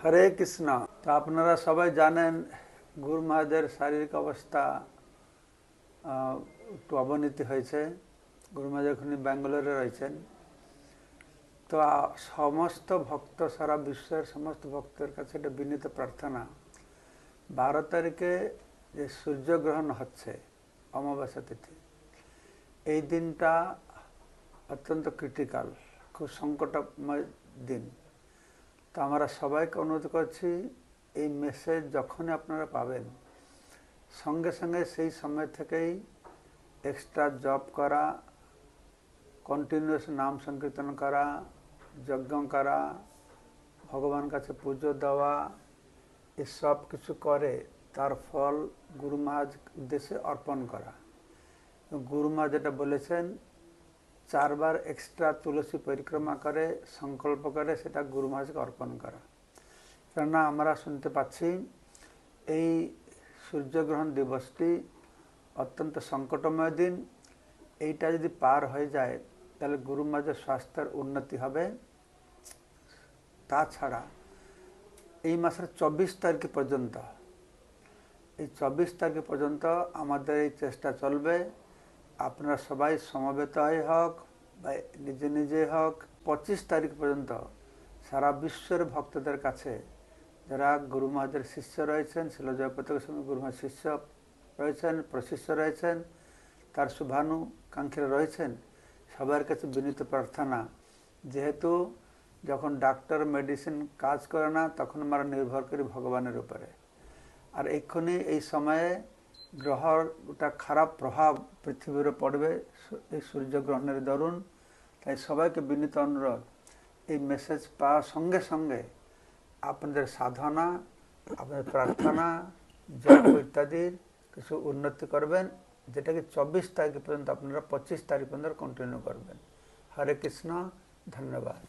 হরে কৃষ্ণ। তো আপনারা সবাই জানেন গুরু মহারাজের শারীরিক অবস্থা একটু অবনতি হয়েছে। গুরু মহারাজ এখন ব্যাঙ্গালোরে রয়েছেন। তো সমস্ত ভক্ত, সারা বিশ্বের সমস্ত ভক্তের কাছে একটা বিনীত প্রার্থনা, 12 তারিখে যে সূর্যগ্রহণ হচ্ছে অমাবস্যা তিথি, এই দিনটা অত্যন্ত ক্রিটিক্যাল, খুব সংকটময় দিন। তো আমরা সবাইকে অনুরোধ করছি, এই মেসেজ যখনই আপনারা পাবেন সঙ্গে সঙ্গে সেই সময় থেকেই এক্সট্রা জব করা, কন্টিনিউয়াস নাম সংকীর্তন করা, যজ্ঞ করা, ভগবান কাছে পুজো দেওয়া, এসব কিছু করে তার ফল গুরু মহারাজ উদ্দেশ্যে অর্পণ করা। গুরু মহারাজ যেটা বলেছেন, 4 বার এক্সট্রা তুলসী পরিক্রমা করে সংকল্প করে সেটা গুরু মহারাজকে অর্পণ করা। কেননা আমরা শুনতে পাচ্ছি এই সূর্যগ্রহণ দিবসটি অত্যন্ত সংকটময় দিন। এইটা যদি পার হয়ে যায় তাহলে গুরু মহারাজের স্বাস্থ্যের উন্নতি হবে। তাছাড়া এই মাসের 24 তারিখ পর্যন্ত, এই 24 তারিখ পর্যন্ত আমাদের এই চেষ্টা চলবে। আপনারা সবাই সমবেত হয়ে হোক বা নিজে নিজে হোক, 25 তারিখ পর্যন্ত সারা বিশ্বের ভক্তদের কাছে যারা গুরু মহারাজের শিষ্য রয়েছেন, শিল জয়প্রতাপ গোস্বামী গুরু মহারাজ শিষ্য রয়েছেন, প্রশিষ্য রয়েছেন, তার শুভানুকাঙ্ক্ষীরা রয়েছেন, সবার কাছে বিনীত প্রার্থনা, যেহেতু যখন ডাক্তার মেডিসিন কাজ করে না তখন আমরা নির্ভর করি ভগবানের উপরে। আর এক্ষুনি এই সময়ে গ্রহটা খারাপ প্রভাব পৃথিবীর পড়বে এই সূর্যগ্রহণের দরুন। তাই সবাইকে বিনীত অনুরোধ, এই মেসেজ পাওয়ার সঙ্গে সঙ্গে আপনাদের সাধনা, আপনাদের প্রার্থনা, জপ ইত্যাদির কিছু উন্নতি করবেন, যেটাকে 24 তারিখ পর্যন্ত আপনারা 25 তারিখ পর্যন্ত কন্টিনিউ করবেন। হরে কৃষ্ণ, ধন্যবাদ।